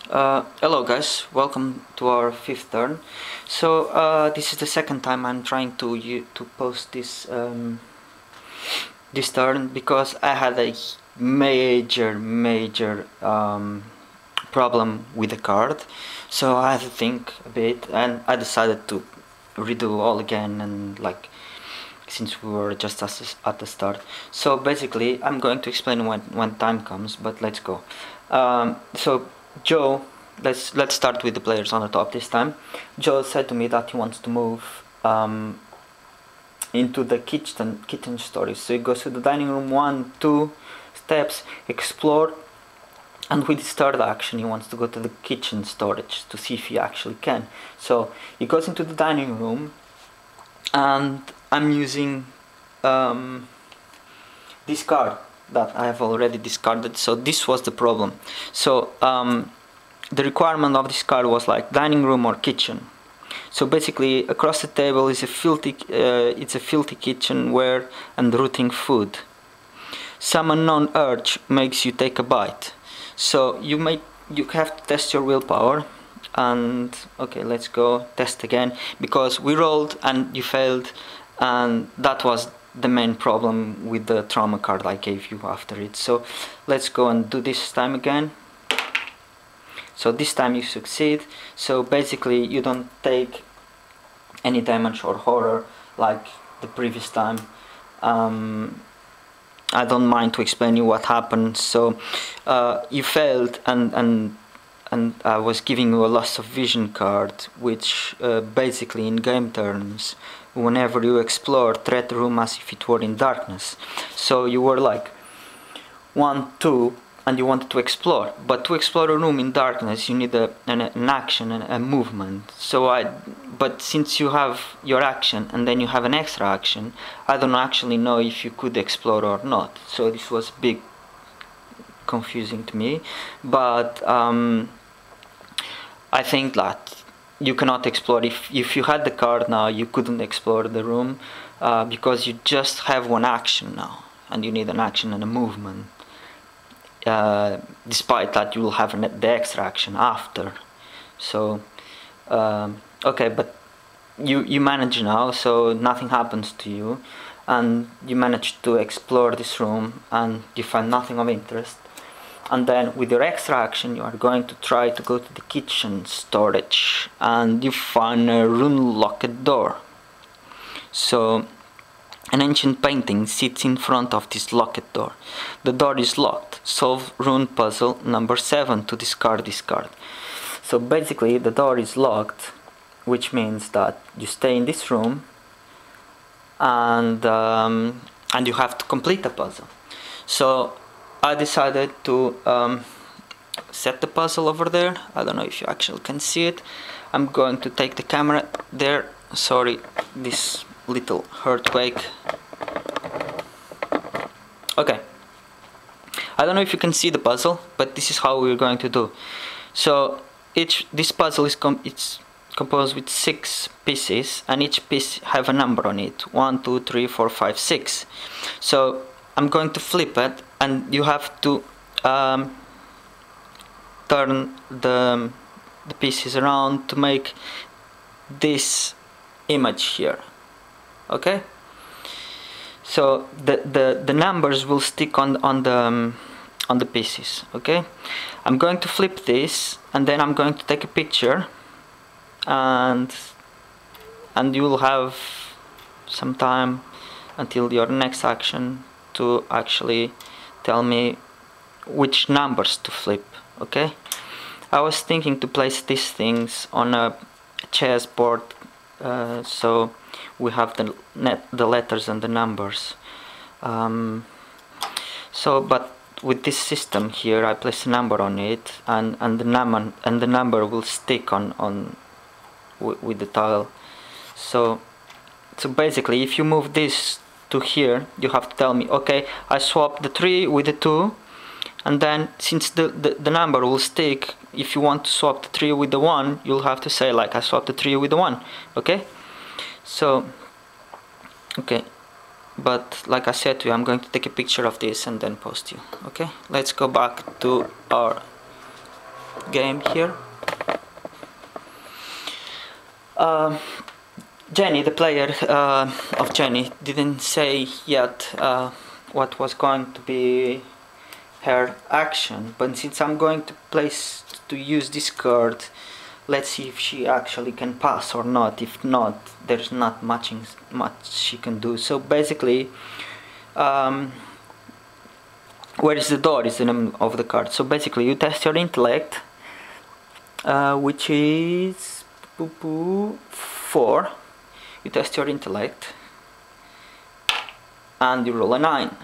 Hello guys, welcome to our fifth turn. So this is the second time I'm trying to post this turn because I had a major problem with the card. So I had to think a bit, and I decided to redo all again, and since we were just at the start. So basically, I'm going to explain when time comes, but let's go. So Joe, let's start with the players on the top this time. Joe said to me that he wants to move into the kitchen storage. So he goes to the dining room, 1-2 steps, explore, and with his third action he wants to go to the kitchen storage to see if he actually can. So he goes into the dining room, and I'm using this card that I have already discarded. So this was the problem. So the requirement of this card was like dining room or kitchen. So basically across the table is a filthy kitchenware and rotting food. Some unknown urge makes you take a bite. So you have to test your willpower. And okay, let's go test again, because we rolled and you failed, and that was the main problem with the trauma card I gave you after it. So let's go and do this time again. So this time you succeed. So basically you don't take any damage or horror like the previous time. I don't mind to explain you what happened. So you failed, and I was giving you a loss of vision card, which basically in game terms, whenever you explore, treat the room as if it were in darkness. So you were like 1-2 and you wanted to explore, but to explore a room in darkness you need an action and a movement. But since you have your action and then you have an extra action, I don't actually know if you could explore or not. So this was big confusing to me, but I think that you cannot explore. If you had the card now, you couldn't explore the room because you just have one action now, and you need an action and a movement. Despite that, you will have the extra action after. So okay, but you manage now, so nothing happens to you, and you manage to explore this room and you find nothing of interest. And then with your extra action you are going to try to go to the kitchen storage, and you find a rune-locked door. So an ancient painting sits in front of this locked door. The door is locked. Solve rune puzzle number 7 to discard this card. So basically the door is locked, which means that you stay in this room and you have to complete the puzzle. So I decided to set the puzzle over there. I don't know if you actually can see it. I'm going to take the camera there. Sorry, this little earthquake. Okay, I don't know if you can see the puzzle, but this is how we're going to do. So this puzzle is composed with 6 pieces, and each piece have a number on it: 1, 2, 3, 4, 5, 6. So I'm going to flip it, and you have to turn the pieces around to make this image here. Okay, so the numbers will stick on the pieces. Okay, I'm going to flip this, and then I'm going to take a picture, and you will have some time until your next action to actually tell me which numbers to flip. Okay, I was thinking to place these things on a chessboard, so we have the letters and the numbers. But with this system here, I place a number on it, and the number will stick on with the tile. So basically, if you move this to here, you have to tell me, okay, I swapped the 3 with the 2, and then since the number will stick, if you want to swap the 3 with the 1, you'll have to say like, I swapped the 3 with the 1. Okay, so okay, but like I said to you, I'm going to take a picture of this and then post you. Okay, let's go back to our game here. Jenny, the player of Jenny, didn't say yet what was going to be her action, but since I'm going to use this card, let's see if she actually can pass or not. If not, there's not much she can do. So basically, where is the door is the name of the card. So basically you test your intellect, which is 4. You test your intellect and you roll a 9.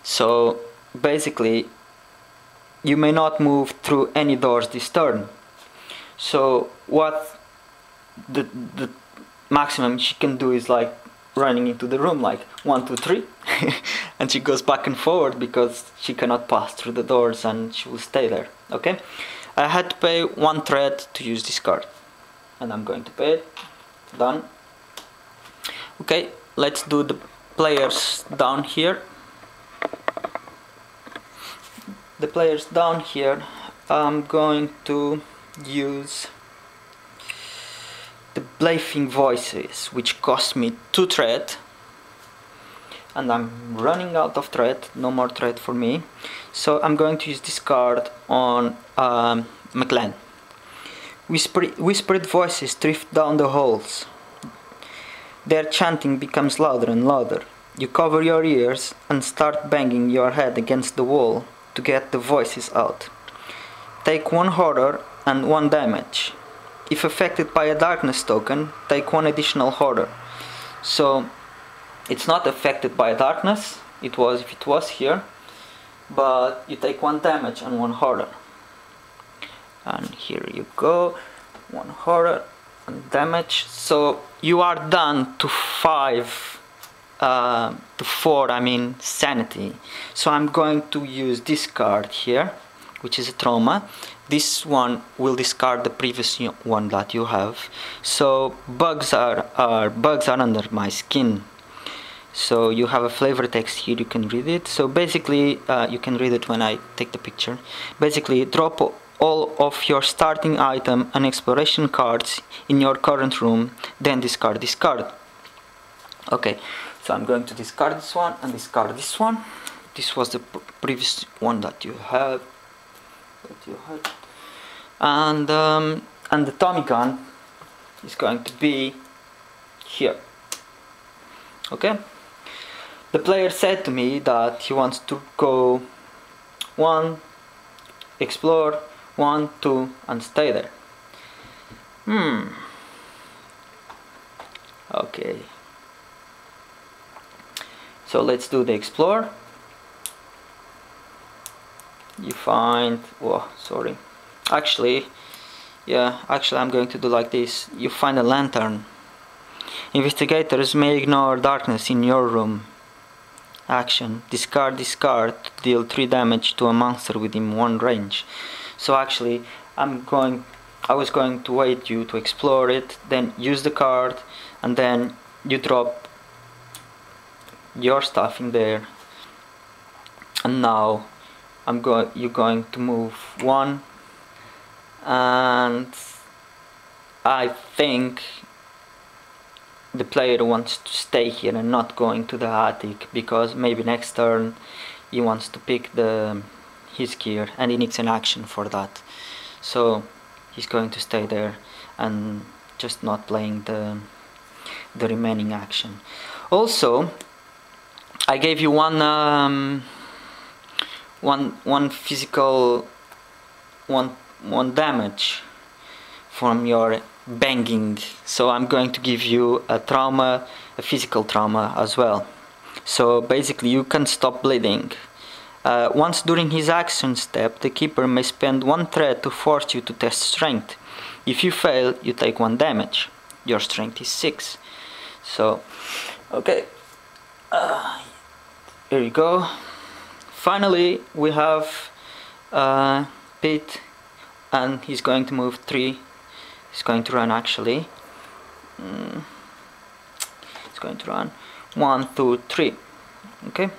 So basically you may not move through any doors this turn. So what the maximum she can do is like running into the room like 1, 2, 3 and she goes back and forward because she cannot pass through the doors and she will stay there. Okay, I had to pay 1 thread to use this card and I'm going to pay it. Done. Okay, let's do the players down here. The players down here, I'm going to use the Bluffing Voices, which cost me 2 thread, and I'm running out of thread, no more thread for me, so I'm going to use this card on McLean. Whispered voices drift down the halls. Their chanting becomes louder and louder. You cover your ears and start banging your head against the wall to get the voices out. Take 1 horror and 1 damage. If affected by a darkness token, take 1 additional horror. So it's not affected by darkness, if it was here, but you take 1 damage and 1 horror. And here you go, 1 horror and damage. So you are down to 4 I mean sanity. So I'm going to use this card here, which is a trauma. This one will discard the previous one that you have. So bugs are under my skin. So you have a flavor text here, you can read it. So basically you can read it when I take the picture. Basically drop all of your starting item and exploration cards in your current room, then discard this card. Okay, so I'm going to discard this one and discard this one. This was the previous one that you had. And the Tommy gun is going to be here. Okay, the player said to me that he wants to go 1, explore, 1, 2 and stay there. Okay, so let's do the explore. You find, oh sorry, actually I'm going to do like this. You find a lantern. Investigators may ignore darkness in your room. Action, discard this card to deal 3 damage to a monster within 1 range. So actually I was going to wait you to explore it, then use the card, and then you drop your stuff in there, and now you're going to move 1, and I think the player wants to stay here and not going to the attic, because maybe next turn he wants to pick his gear and he needs an action for that. So he's going to stay there and just not playing the remaining action. Also, I gave you one physical one damage from your banging, so I'm going to give you a trauma, a physical trauma as well. So basically you can stop bleeding. Once during his action step, the keeper may spend 1 thread to force you to test strength. If you fail, you take 1 damage. Your strength is 6. So okay, here you go. Finally we have Pete, and he's going to move 3. He's going to run actually. He's going to run 1, 2, 3. Okay,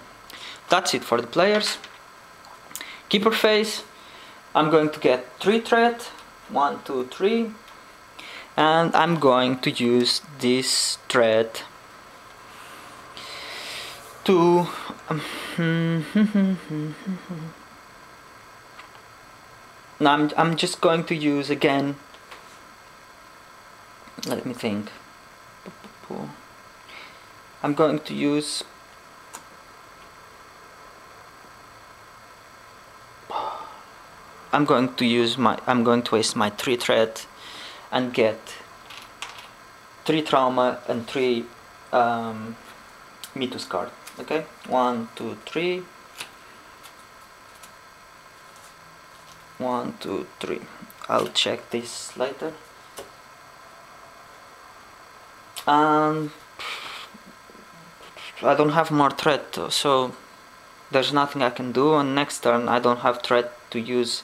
that's it for the players. Keeper phase. I'm going to get 3 thread, 1, 2, 3, and I'm going to use this thread to now I'm just going to use again, let me think, I'm going to use I'm going to waste my 3 thread and get 3 trauma and 3 Mythos card. Okay, 1, 2, 3, 1, 2, 3. I'll check this later. And I don't have more thread, so there's nothing I can do. And next turn I don't have thread to use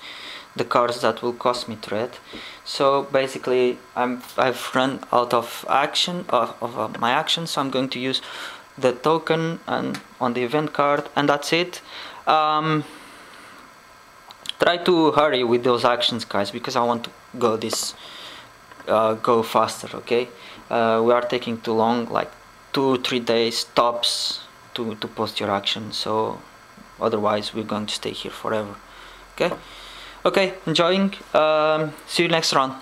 the cards that will cost me thread. So basically I've run out of action of my action, so I'm going to use the token and on the event card, and that's it. Try to hurry with those actions, guys, because I want to go go faster. Okay, we are taking too long, like 2-3 days tops to post your action, so otherwise we're going to stay here forever. Okay, enjoying. See you next round.